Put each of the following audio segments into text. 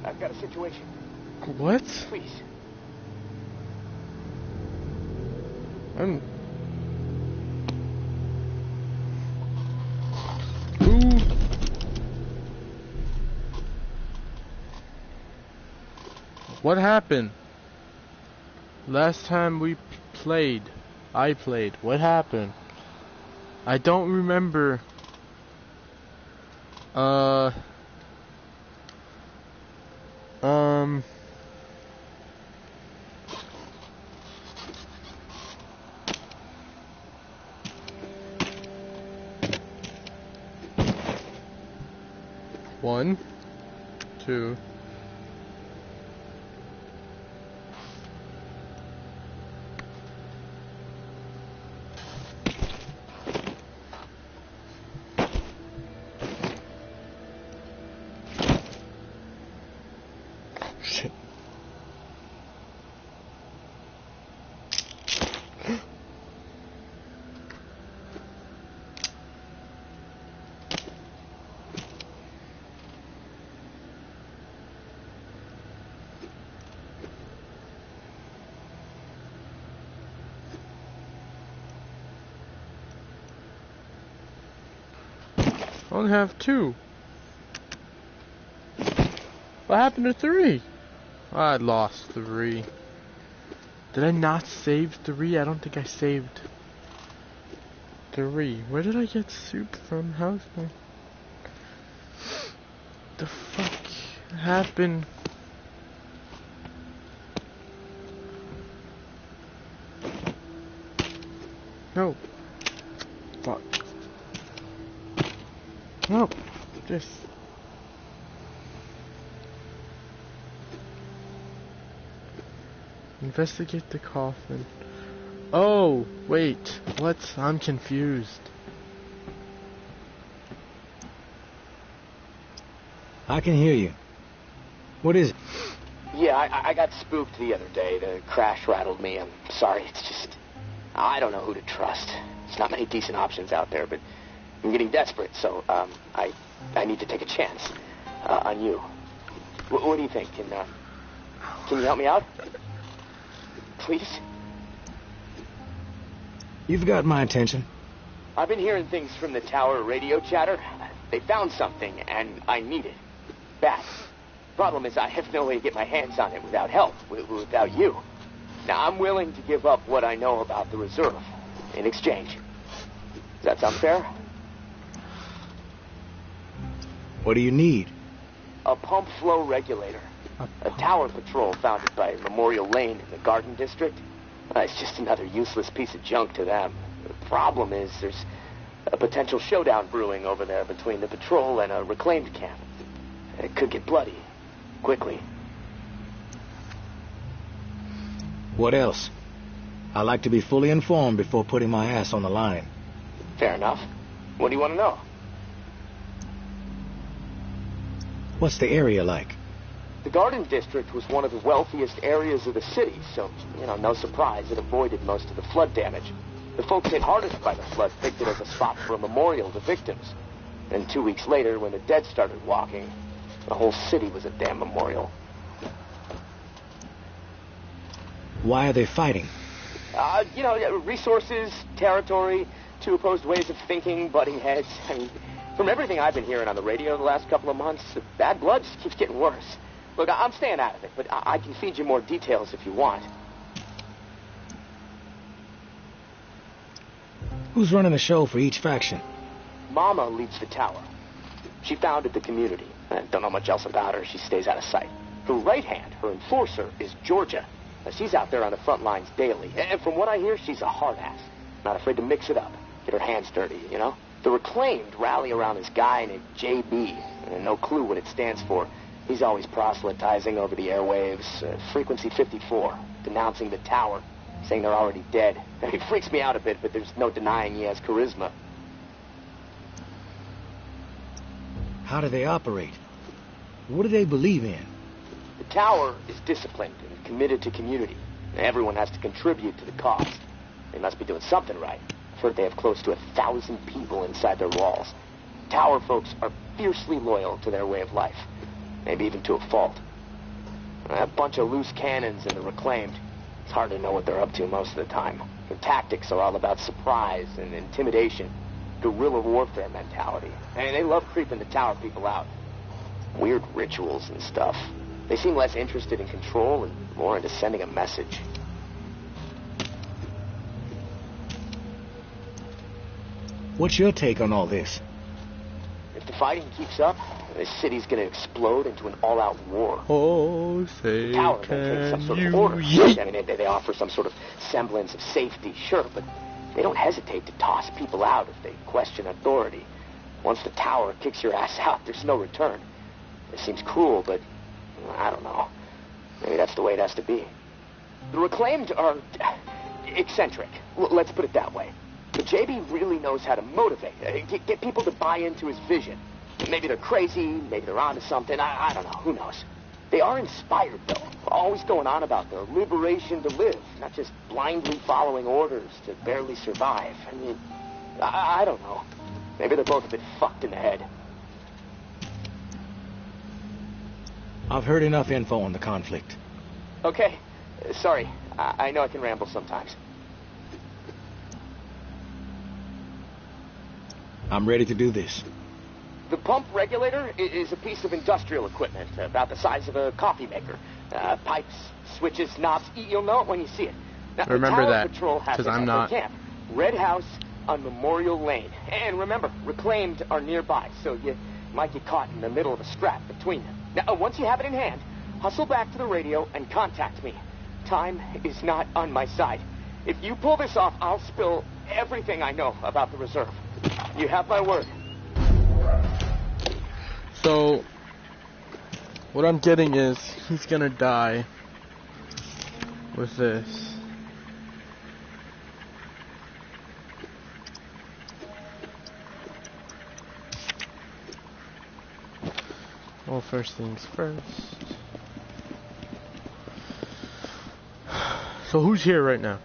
I've got a situation. What? Please. Ooh. What happened? Last time we played, I played. What happened? I don't remember. One, two. Shit. I only have 2. What happened to 3? I lost 3. Did I not save 3? I don't think I saved 3. Where did I get soup from? How's my... The fuck happened? No. Fuck. No. Just... Investigate the coffin. Oh, wait. What? I'm confused. I can hear you. What is it? Yeah, I got spooked the other day. The crash rattled me. I'm sorry. It's just... I don't know who to trust. There's not many decent options out there, but I'm getting desperate, so I need to take a chance on you. What do you think? Can you help me out? Please? You've got my attention. I've been hearing things from the tower radio chatter. They found something, and I need it. Bad. Problem is, I have no way to get my hands on it without help, without you. Now, I'm willing to give up what I know about the reserve in exchange. Does that sound fair? What do you need? A pump flow regulator. A tower patrol founded by Memorial Lane in the Garden District. It's just another useless piece of junk to them. The problem is there's a potential showdown brewing over there between the patrol and a reclaimed camp. It could get bloody. Quickly. What else? I like to be fully informed before putting my ass on the line. Fair enough. What do you want to know? What's the area like? The Garden District was one of the wealthiest areas of the city, so, no surprise it avoided most of the flood damage. The folks hit hardest by the flood picked it as a spot for a memorial to victims. And 2 weeks later, when the dead started walking, the whole city was a damn memorial. Why are they fighting? Resources, territory, two opposed ways of thinking, butting heads. I mean, from everything I've been hearing on the radio the last couple of months, the bad blood just keeps getting worse. Look, I'm staying out of it, but I can feed you more details if you want. Who's running the show for each faction? Mama leads the tower. She founded the community. I don't know much else about her. She stays out of sight. Her right hand, her enforcer, is Georgia. She's out there on the front lines daily. And from what I hear, she's a hard ass. Not afraid to mix it up. Get her hands dirty, The reclaimed rally around this guy named JB. And no clue what it stands for. He's always proselytizing over the airwaves. Frequency 54. Denouncing the tower. Saying they're already dead. He freaks me out a bit, but there's no denying he has charisma. How do they operate? What do they believe in? The tower is disciplined and committed to community. Everyone has to contribute to the cause. They must be doing something right. I've heard they have close to 1,000 people inside their walls. Tower folks are fiercely loyal to their way of life. Maybe even to a fault. A bunch of loose cannons in the reclaimed. It's hard to know what they're up to most of the time. Their tactics are all about surprise and intimidation. Guerrilla warfare mentality. And they love creeping the tower people out. Weird rituals and stuff. They seem less interested in control and more into sending a message. What's your take on all this? If the fighting keeps up, this city's gonna explode into an all-out war. Oh, say, The tower maintains some sort of order. I mean, they offer some sort of semblance of safety, sure, but they don't hesitate to toss people out if they question authority. Once the tower kicks your ass out, there's no return. It seems cruel, but I don't know. Maybe that's the way it has to be. The Reclaimed are eccentric. Let's put it that way. But JB really knows how to motivate, get people to buy into his vision. Maybe they're crazy, maybe they're onto something, I don't know, who knows. They are inspired, though, always going on about their liberation to live, not just blindly following orders to barely survive. I mean, I don't know. Maybe they're both a bit fucked in the head. I've heard enough info on the conflict. Okay, sorry, I know I can ramble sometimes. I'm ready to do this. The pump regulator is a piece of industrial equipment about the size of a coffee maker. Pipes, switches, knobs. You'll know it when you see it. Now, Remember the Tower that, Patrol has 'cause it I'm at not. their camp. Red House on Memorial Lane. And remember, Reclaimed are nearby, so you might get caught in the middle of a scrap between them. Now, once you have it in hand, hustle back to the radio and contact me. Time is not on my side. If you pull this off, I'll spill everything I know about the reserve. You have my word. So, what I'm getting is, he's gonna die with this. Well, first things first. So who's here right now?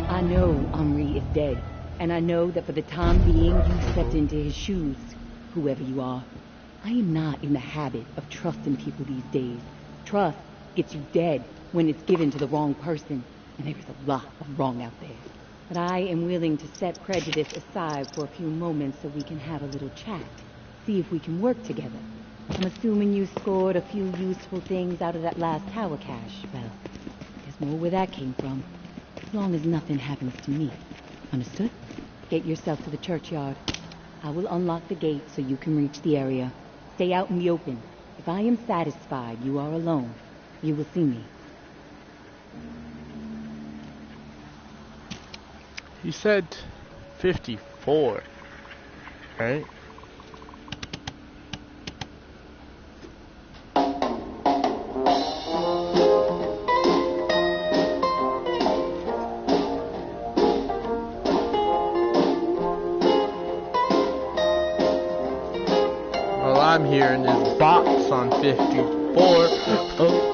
I know Henri is dead, and I know that for the time being you stepped into his shoes, whoever you are. I am not in the habit of trusting people these days. Trust gets you dead when it's given to the wrong person, and there is a lot of wrong out there. But I am willing to set prejudice aside for a few moments so we can have a little chat, see if we can work together. I'm assuming you scored a few useful things out of that last tower cache. Well, there's more where that came from. As long as nothing happens to me. Understood? Get yourself to the churchyard. I will unlock the gate so you can reach the area. Stay out in the open. If I am satisfied you are alone, you will see me. He said 54, right? Well, I'm hearing this box on 54. Oh.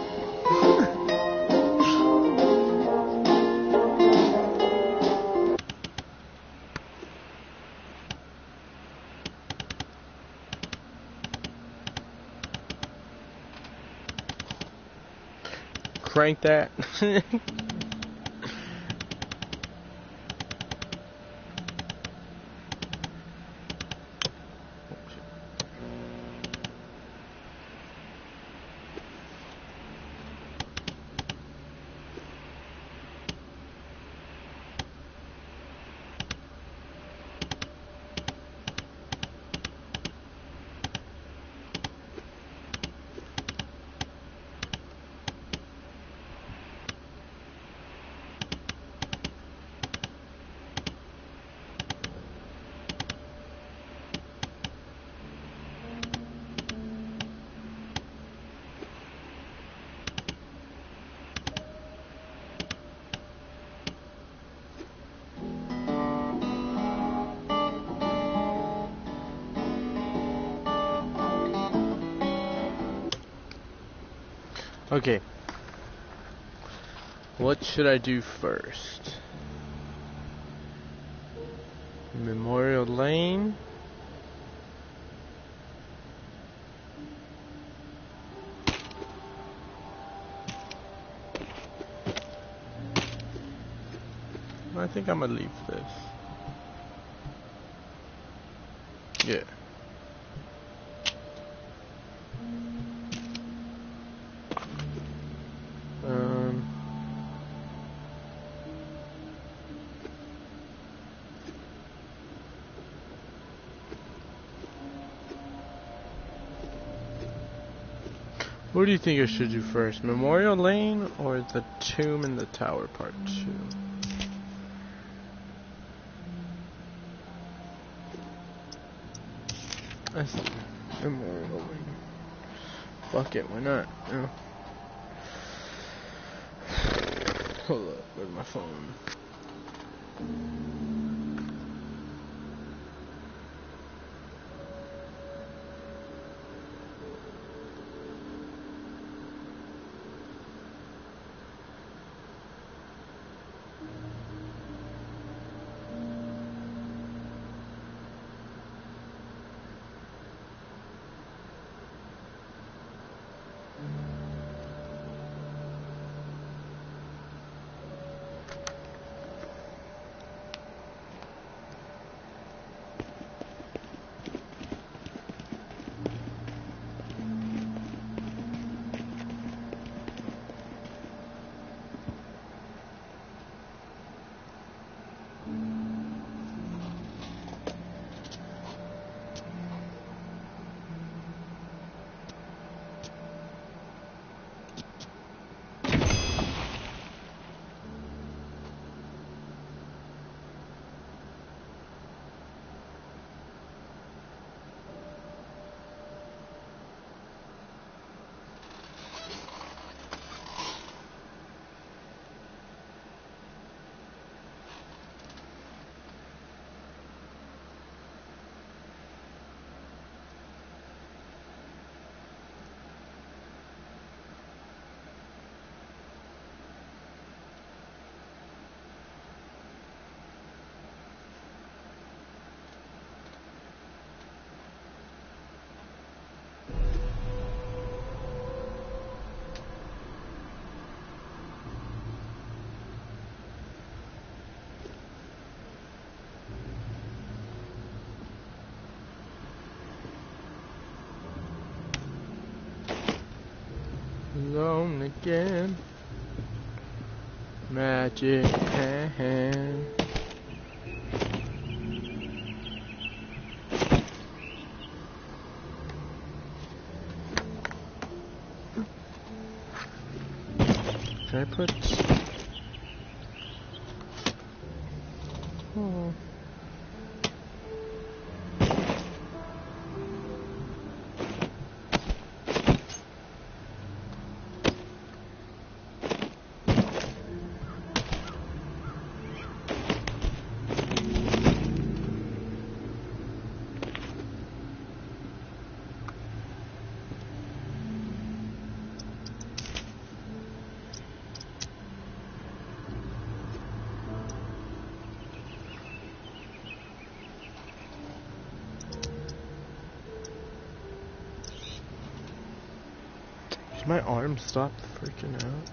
Crank that. Okay. What should I do first? Memorial Lane. I think I'm gonna leave this. Yeah. What do you think I should do first? Memorial Lane or the Tomb in the Tower Part 2? That's Memorial Lane. Fuck it, why not? No. Hold up, where's my phone? Alone again. Magic hand. Can I put... Oh. My arm stopped freaking out.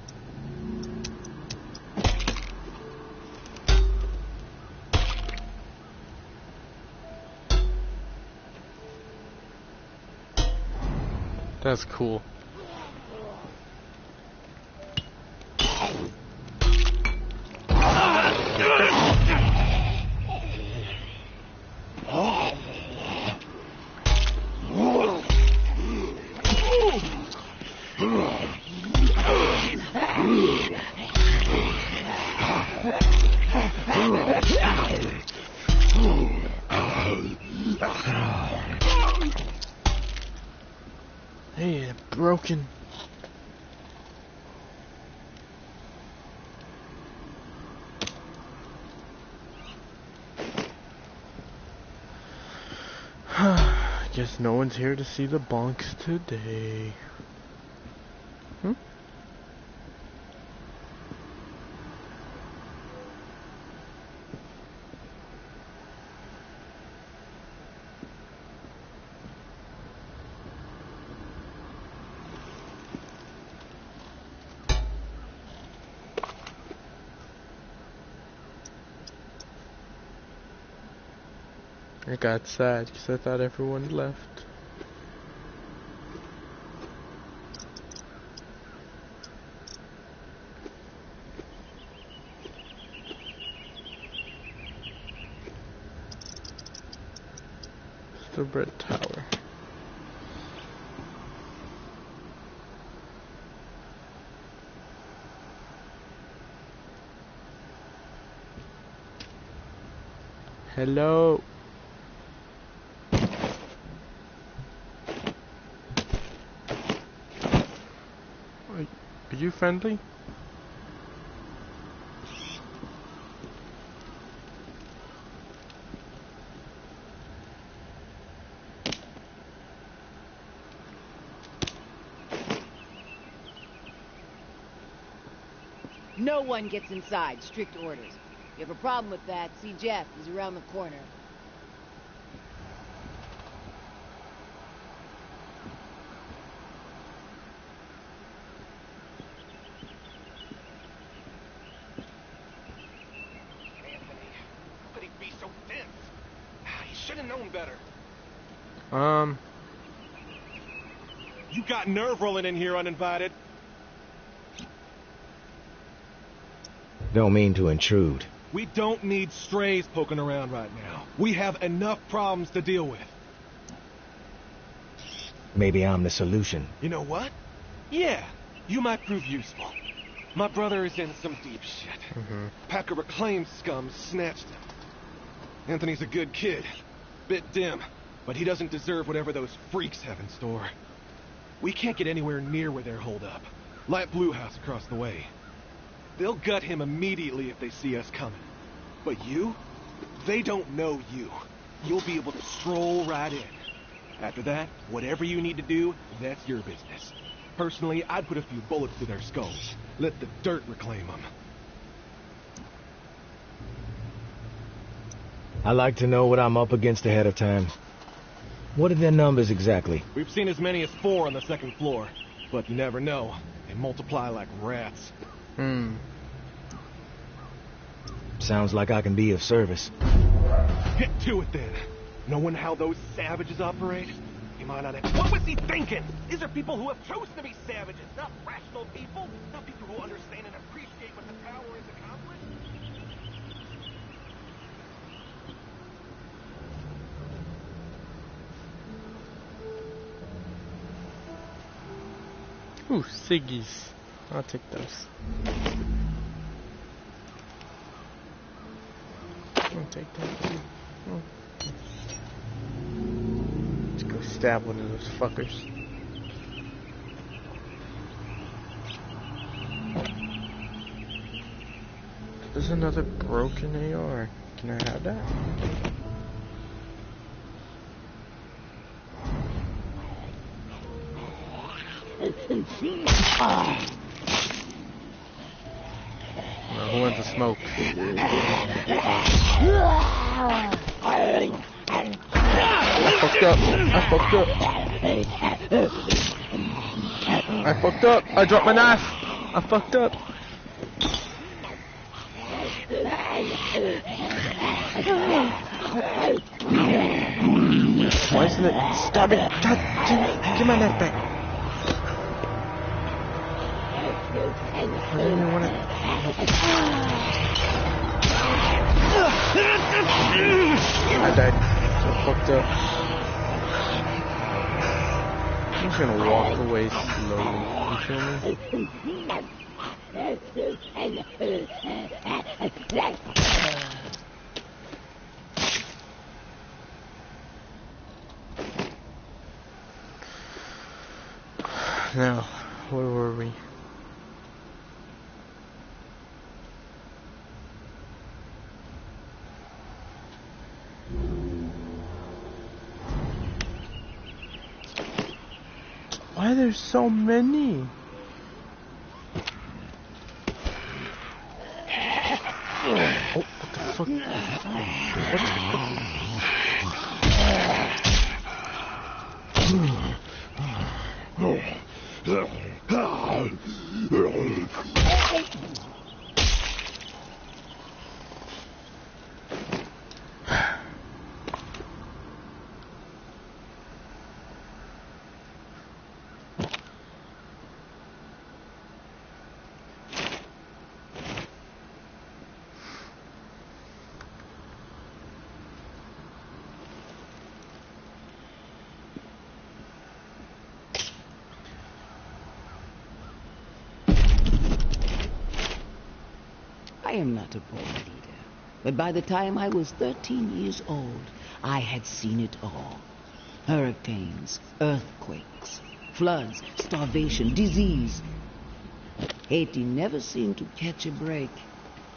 That's cool. Hey, broken. Guess no one's here to see the bonks today. I got sad because I thought everyone left. The red tower. Hello. Are you friendly? No one gets inside. Strict orders. If you have a problem with that, see Jeff. He's around the corner. Anthony, how could he be so dense? He should have known better. You got nerve rolling in here uninvited. Don't mean to intrude. We don't need strays poking around right now. We have enough problems to deal with. Maybe I'm the solution. You know what? Yeah, you might prove useful. My brother is in some deep shit. Pack of reclaimed scum snatched him. Anthony's a good kid. Bit dim, but he doesn't deserve whatever those freaks have in store. We can't get anywhere near where they're holed up. Light Blue House across the way. They'll gut him immediately if they see us coming. But you? They don't know you. You'll be able to stroll right in. After that, whatever you need to do, that's your business. Personally, I'd put a few bullets through their skulls. Let the dirt reclaim them. I like to know what I'm up against ahead of time. What are their numbers exactly? We've seen as many as 4 on the 2nd floor. But you never know. They multiply like rats. Sounds like I can be of service. Get to it then. Knowing how those savages operate, you might not have... What was he thinking? These are people who have chosen to be savages, not rational people. Not people who understand and appreciate what the power has accomplished. Ooh, ciggies. I'll take those. I'll take that too. Oh. Let's go stab one of those fuckers. There's another broken AR. Can I have that? Well, who wants to smoke? I fucked up. I fucked up. I dropped my knife. I fucked up. Why isn't it? Stop it! God damn it! Give my knife back. I don't even want to. I died. I fucked up. I'm just gonna walk away slowly. You feel me? Now, where were we? Why are there so many? Oh, what the fuck? What am not a born leader, but by the time I was 13 years old, I had seen it all. Hurricanes, earthquakes, floods, starvation, disease. Haiti never seemed to catch a break.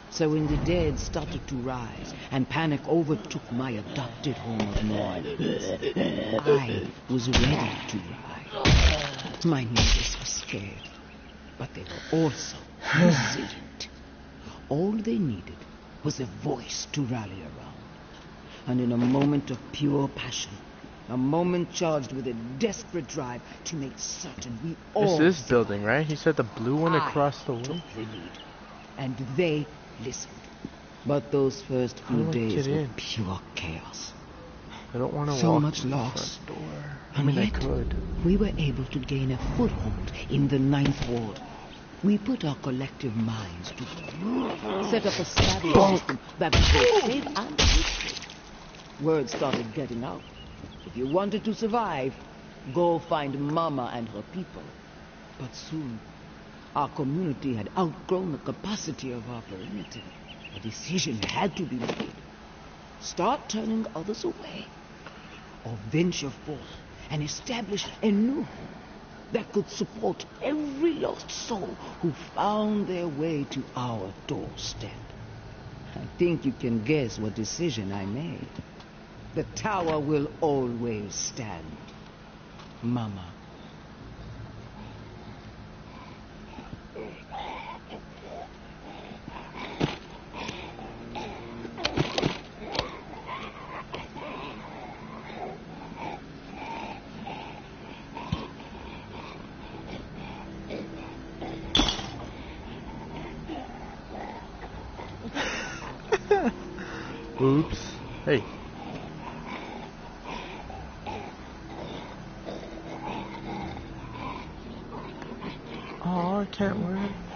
So when the dead started to rise and panic overtook my adopted home of New Orleans, I was ready to rise. My neighbors were scared, but they were also resilient. All they needed was a voice to rally around. And in a moment of pure passion, a moment charged with a desperate drive to make certain we all... This is building, right? He said the blue one across the way. took the lead, and they listened. But those first few days were pure chaos. I don't want to so walk much through the loss. front door. I And mean, I yet, could. we were able to gain a foothold in the 9th Ward. We put our collective minds together, set up a savvy system that was both safe and useful. Word started getting out. If you wanted to survive, go find Mama and her people. But soon, our community had outgrown the capacity of our perimeter. A decision had to be made. Start turning others away, or venture forth and establish a new home that could support every lost soul who found their way to our doorstep. I think you can guess what decision I made. The tower will always stand. Mama. Oops. Hey. Oh, I can't wear it.